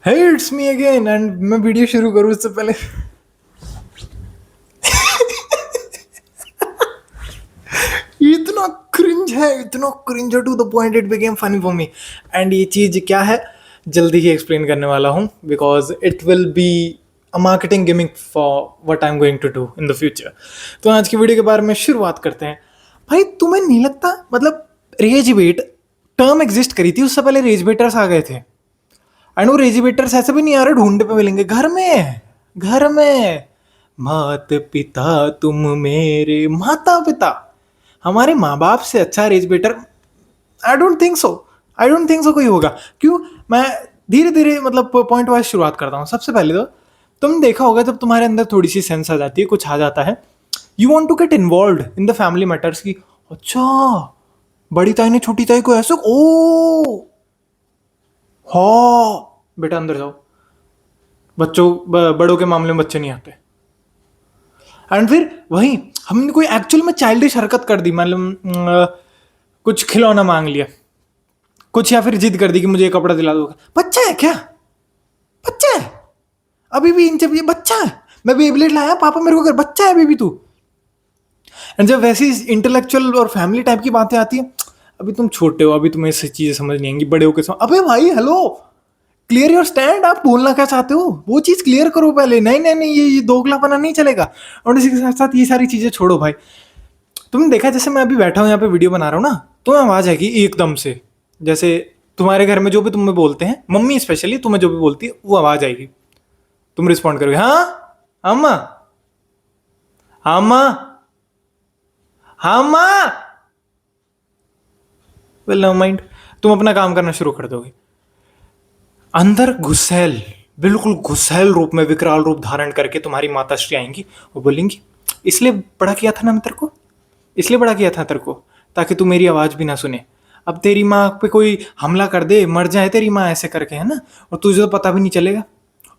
Hey it's me again and मैं video शुरू करूँ उससे पहले इतना क्रिंज है to the point it became funny for me. And ये चीज़ क्या है जल्दी ही एक्सप्लेन करने वाला हूँ because it will be a marketing gimmick for what I am going to do in the future. तो आज की वीडियो के बारे में शुरुआत करते हैं। भाई तुम्हें नहीं लगता मतलब रेज वेट टर्म एग्जिस्ट करी थी, उससे पहले रेज वेटर्स आ गए थे। एंड वो रेज वेटर्स ऐसे भी नहीं आ रहे ढूंढने पे मिलेंगे, घर में मात पिता तुम मेरे माता पिता हमारे माँ बाप से अच्छा raise better I don't think so कोई होगा। क्यों? मैं धीरे धीरे मतलब पॉइंट वाइज शुरुआत करता हूँ। सबसे पहले तो तुम देखा होगा जब तुम्हारे अंदर थोड़ी सी सेंस आ जाती है, कुछ आ जाता है, you want to get involve in the family matters की। अच्छा बड़ी ताई ने छोटी ताई को ऐसे ओ हाँ बेटा अंदर जाओ, बड़ों के मामले में बच्चे नहीं आते। एंड फिर वही हमने कोई एक्चुअल में चाइल्डिश हरकत कर दी, मतलब कुछ खिलौना मांग लिया कुछ, या फिर जिद कर दी कि मुझे ये कपड़ा दिला दो। बच्चा है क्या? बच्चा है अभी भी, इन ये बच्चा है। मैं बेब्लेड लाया पापा मेरे को कर, बच्चा है अभी भी तू। एंड जब वैसी इंटेलेक्चुअल और फैमिली टाइप की बातें आती है, अभी तुम छोटे हो, अभी तुम्हें ऐसी चीजें समझ नहीं आएंगी, बड़े हो के समझ। अबे भाई हेलो, क्लियर योर स्टैंड, आप बोलना क्या चाहते हो वो चीज क्लियर करो पहले। नहीं नहीं नहीं, ये दोगलापना नहीं चलेगा। और इसी के साथ साथ ये सारी चीजें छोड़ो भाई। तुमने देखा जैसे मैं अभी बैठा हूँ यहाँ पे वीडियो बना रहा हूँ ना, तो आवाज आएगी एकदम से, जैसे तुम्हारे घर में जो भी तुम्हें बोलते हैं, मम्मी स्पेशली तुम्हें जो भी बोलती है वो आवाज आएगी, तुम रिस्पॉन्ड करोगे हाँ अम्मा, हाँ अम्मा, हाँ अम्मा। वेल नो माइंड, तुम अपना काम करना शुरू कर दोगे। अंदर घुसैल, बिल्कुल घुसैल रूप में विकराल रूप धारण करके तुम्हारी माताश्री आएंगी, वो बोलेंगी इसलिए बड़ा किया था ना मैं तेरे को, इसलिए बड़ा किया था तेरे को ताकि तू मेरी आवाज भी ना सुने। अब तेरी माँ पे कोई हमला कर दे, मर जाए तेरी माँ ऐसे करके, है ना, और तुझे तो पता भी नहीं चलेगा।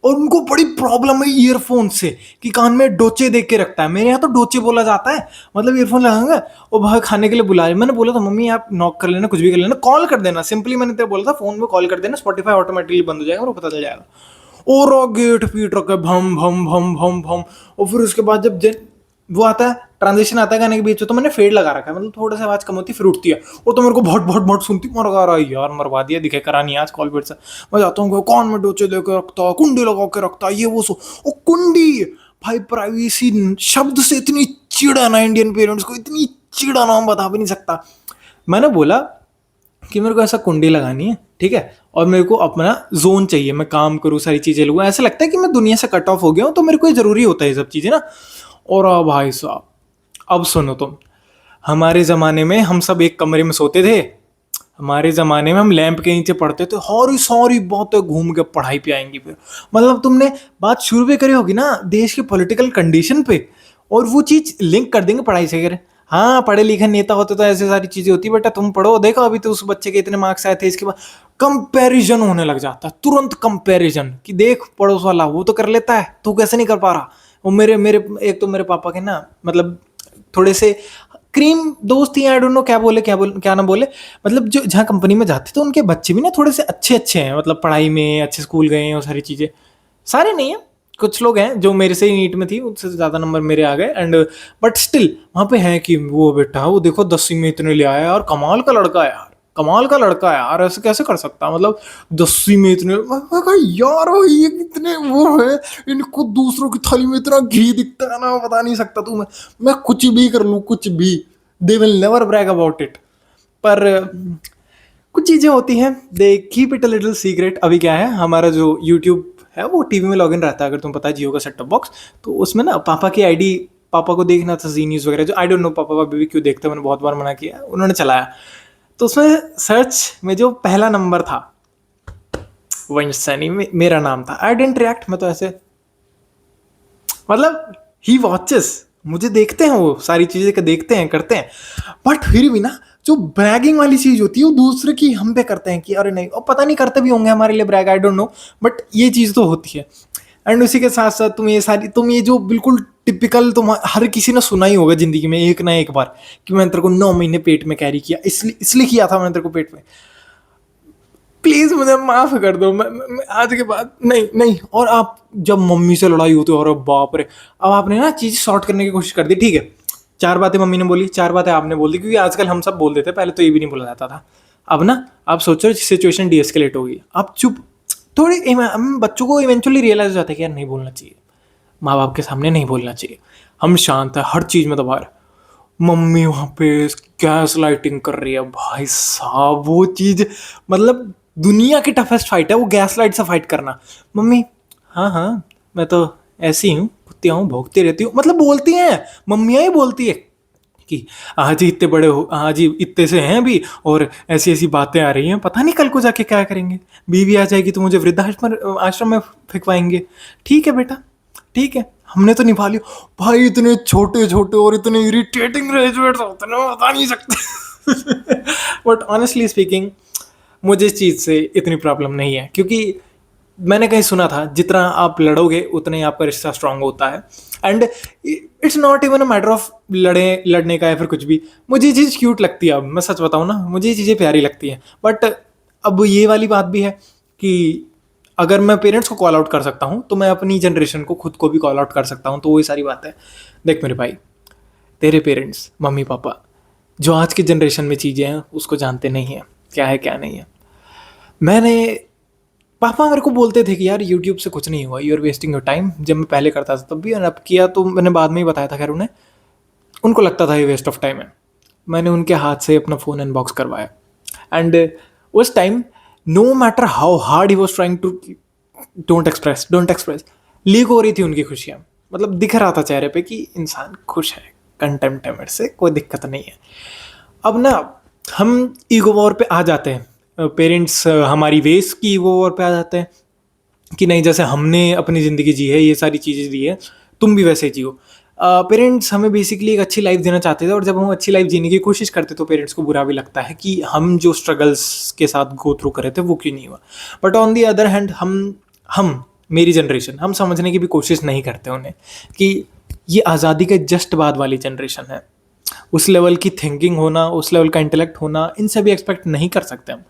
और उनको बड़ी प्रॉब्लम है ईयरफोन से कि कान में डोचे देख के रखता है। मेरे यहाँ तो डोचे बोला जाता है, मतलब ईयरफोन लगाऊंगा और भाई खाने के लिए बुला रहे। मैंने बोला था मम्मी आप नॉक कर लेना, कुछ भी कर लेना, कॉल कर देना, सिंपली मैंने तेरे बोला था फोन में कॉल कर देना, स्पॉटिफाई ऑटोमेटिकली बंद हो जाएगा और पता चल जाएगा। और गेट पीट रखा है भम भम भम भम भम। और फिर उसके बाद जब वो आता है, ट्रांजिशन आता है गाने के बीच में, तो मैंने फेड लगा रखा है, मतलब थोड़ा सा आवाज कम होती फिर उठती है, और तो मेरे को भट भट भट सुनती, मर रहा यार, मरवा दिया, दिखे करा नहीं आज कॉल फिर से। मैं जाता हूँ कौन में डोचे लेके रखता, कुंडी लगा के रखता, ये वो सो। ओ कुंडी भाई, प्राइवेसी शब्द से इतनी चिड़ा ना इंडियन पेरेंट्स को, इतनी चिड़ा ना हम बता भी नहीं सकता। मैंने बोला कि मेरे को ऐसा कुंडी लगानी है, ठीक है, और मेरे को अपना जोन चाहिए, मैं काम करूँ, सारी चीजें लूँ, ऐसा लगता है कि मैं दुनिया से कट ऑफ हो गया हूँ, तो मेरे को जरूरी होता है ये सब चीजें ना। और भाई साहब अब सुनो तुम, हमारे ज़माने में हम सब एक कमरे में सोते थे, हमारे ज़माने में हम लैंप के नीचे पढ़ते थे, हौरी सौरी बातें घूम के पढ़ाई पे आएंगी फिर। मतलब तुमने बात शुरू भी करी होगी ना देश के पॉलिटिकल कंडीशन पे, और वो चीज़ लिंक कर देंगे पढ़ाई से। करे हाँ पढ़े लिखे नेता होते तो ऐसे सारी चीज़ें होती, बेटा तुम पढ़ो, देखो अभी तो उस बच्चे के इतने मार्क्स आए थे, इसके बाद कंपैरिजन होने लग जाता है, तुरंत कंपैरिजन कि देख पड़ोस वाला वो तो कर लेता है, तू कैसे नहीं कर पा रहा। वो मेरे मेरे एक तो मेरे पापा के ना, मतलब थोड़े से क्रीम दोस्त ही, आई डोंट नो क्या ना बोले, मतलब जो जहाँ कंपनी में जाते तो उनके बच्चे भी ना थोड़े से अच्छे अच्छे हैं, मतलब पढ़ाई में अच्छे स्कूल गए हैं और सारी चीज़ें। सारे नहीं है, कुछ लोग हैं जो मेरे से ही नीट में थी, उससे ज़्यादा नंबर मेरे आ गए, एंड बट स्टिल वहाँ पे है कि वो बेटा वो देखो 10वीं में इतने ले आया यार, कमाल का लड़का है यार, कमाल का लड़का है यार, ऐसे कैसे कर सकता है, मतलब 10वीं में इतने। मैं कहा यार ये कितने वो है, इनको दूसरों की थाली में इतना घी दिखता है ना, बता नहीं सकता तू। मैं कुछ भी कर लूँ, कुछ भी, they will never brag about it. पर कुछ चीज़ें होती हैं, they keep it a little secret. अभी क्या है, हमारा जो यूट्यूब है वो टीवी में लॉगिन रहता है, अगर तुम पता है जियो का सेट टॉप बॉक्स, तो उसमें ना पापा की आईडी, पापा को देखना था जी न्यूज़ वगैरह, जो आई डोंट नो पापा अभी भी क्यों देखते हैं, मैंने बहुत बार मना किया, उन्होंने चलाया। तो उसमें सर्च में जो पहला नंबर था वंश सैनी में मेरा नाम था। आई डेंट रिएक्ट, मैं तो ऐसे, मतलब ही वॉचेस, मुझे देखते हैं, वो सारी चीजें का देखते हैं करते हैं, बट फिर भी ना जो ब्रैगिंग वाली चीज होती है वो दूसरे की हम पे करते हैं कि अरे नहीं, और पता नहीं करते भी होंगे हमारे लिए brag, I don't know, but ये चीज तो होती है। एंड उसी के साथ साथ तुम ये जो बिल्कुल टिपिकल, तुम हर किसी ने सुना ही होगा जिंदगी में एक ना एक बार, कि मैंने तेरे को 9 महीने पेट में कैरी किया, इसलिए किया था मैंने तेरे को पेट में। प्लीज मुझे माफ कर दो, मैं आज के बाद नहीं नहीं। और आप जब मम्मी से लड़ाई होती है, और बाप रे, अब आपने ना चीज सॉर्ट करने की कोशिश कर दी, ठीक है, 4 बातें मम्मी ने बोली, 4 बातें आपने बोल दी, क्योंकि आजकल हम सब बोल देते, पहले तो ये भी नहीं बोला जाता था। अब ना आप सोचो सिचुएशन डीएस्केलेट होगी, आप चुप, थोड़े बच्चों को इवेंचुअली रियलाइज हो जाता है कि यार नहीं बोलना चाहिए, माँ बाप के सामने नहीं बोलना चाहिए, हम शांत है, हर चीज में दबा रहे। मम्मी वहां पे गैस लाइटिंग कर रही है, भाई साहब वो चीज, मतलब दुनिया की टफेस्ट फाइट है वो, गैस लाइट से फाइट करना। मम्मी, हाँ हाँ, मैं तो ऐसी हूँ, कुत्तियाँ हूँ, भोंकती रहती हूँ, मतलब बोलती हैं, मम्मियाँ ही बोलती है कि आज ही इतने बड़े हो, आज ही इतने से हैं अभी, और ऐसी ऐसी बातें आ रही हैं, पता नहीं कल को जाके क्या करेंगे, बीवी आ जाएगी तो मुझे वृद्धाश्रम आश्रम में फेंकवाएंगे। ठीक है बेटा, ठीक है, हमने तो निभा लिया। भाई इतने छोटे छोटे और इतने इरिटेटिंग ग्रेजुएट्स होते हैं ना, बता नहीं सकते। बट ऑनेस्टली स्पीकिंग, मुझे इस चीज़ से इतनी प्रॉब्लम नहीं है, क्योंकि मैंने कहीं सुना था जितना आप लड़ोगे उतना ही आपका रिश्ता स्ट्रांग होता है। And it's not even a matter of लड़ने का या फिर कुछ भी। मुझे ये चीज़ क्यूट लगती है, अब मैं सच बताऊँ ना, मुझे ये चीज़ें प्यारी लगती हैं। बट अब ये वाली बात भी है कि अगर मैं पेरेंट्स को कॉल आउट कर सकता हूँ तो मैं अपनी जनरेशन को, खुद को भी कॉल आउट कर सकता हूँ। तो वही सारी बात है। देख मेरे भाई, तेरे पेरेंट्स, मम्मी पापा, जो आज की जनरेशन में चीज़ें हैं उसको जानते नहीं हैं, क्या है क्या नहीं है। मैंने, पापा मेरे को बोलते थे कि यार यूट्यूब से कुछ नहीं हुआ, you are wasting your time, जब मैं पहले करता था तब भी, और अब किया तो मैंने बाद में ही बताया था। खैर उन्हें, उनको लगता था ये वेस्ट ऑफ टाइम है। मैंने उनके हाथ से अपना फ़ोन अनबॉक्स करवाया, एंड उस time no matter how hard he was trying to don't express, leak हो रही थी उनकी खुशियाँ, मतलब दिख रहा था चेहरे पे कि इंसान खुश है, कंटेंट है मेरे से, कोई दिक्कत नहीं है। अब ना हम ईगो वॉर पे आ जाते हैं, पेरेंट्स हमारी वेस की ईगो वॉर पे आ जाते हैं कि नहीं, जैसे हमने अपनी ज़िंदगी जी है, ये सारी चीज़ें दी है, तुम भी वैसे ही जियो। पेरेंट्स हमें बेसिकली एक अच्छी लाइफ देना चाहते थे, और जब हम अच्छी लाइफ जीने की कोशिश करते तो पेरेंट्स को बुरा भी लगता है कि हम जो स्ट्रगल्स के साथ गो थ्रू कर रहे थे वो क्यों नहीं हुआ। But on the other hand हम मेरी जनरेशन, हम समझने की भी कोशिश नहीं करते उन्हें कि ये आज़ादी के जस्ट बाद वाली जनरेशन है। उस लेवल की थिंकिंग होना, उस लेवल का इंटेलेक्ट होना, इनसे भी एक्सपेक्ट नहीं कर सकते हम।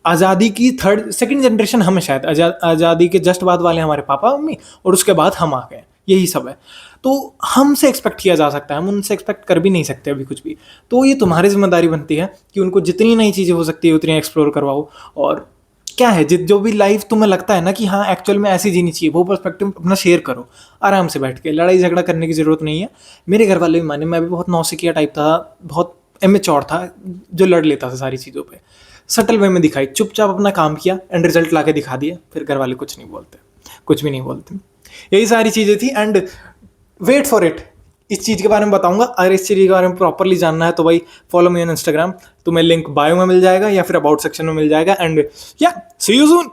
आज़ादी की थर्ड सेकंड जनरेशन हम शायद, आज़ादी के जस्ट बाद वाले हमारे पापा मम्मी, और उसके बाद हम आ गए, यही सब है। तो हमसे एक्सपेक्ट किया जा सकता है, हम उनसे एक्सपेक्ट कर भी नहीं सकते अभी कुछ भी। तो ये तुम्हारी जिम्मेदारी बनती है कि उनको जितनी नई चीज़ें हो सकती है उतनी एक्सप्लोर करवाओ। और क्या है, जो भी लाइफ तुम्हें लगता है ना कि हाँ एक्चुअल में ऐसी जीनी चाहिए, वो पर्सपेक्टिव अपना शेयर करो आराम से बैठ के। लड़ाई झगड़ा करने की ज़रूरत नहीं है। मेरे घर वाले भी माने, मैं भी बहुत नौसिखिया टाइप था, बहुत इमेच्योर था, जो लड़ लेता था सारी चीज़ों पे। सटल वे में दिखाई, चुपचाप अपना काम किया, एंड रिजल्ट ला के दिखा दिया, फिर घर वाले कुछ नहीं बोलते, कुछ भी नहीं बोलते। यही सारी चीज़ें थी। एंड वेट फॉर इट, इस चीज़ के बारे में बताऊंगा। अगर इस चीज़ के बारे में प्रॉपरली जानना है तो भाई फॉलो मी ऑन इंस्टाग्राम, तुम्हें लिंक बायो में मिल जाएगा या फिर अबाउट सेक्शन में मिल जाएगा। एंड या सी यू सून।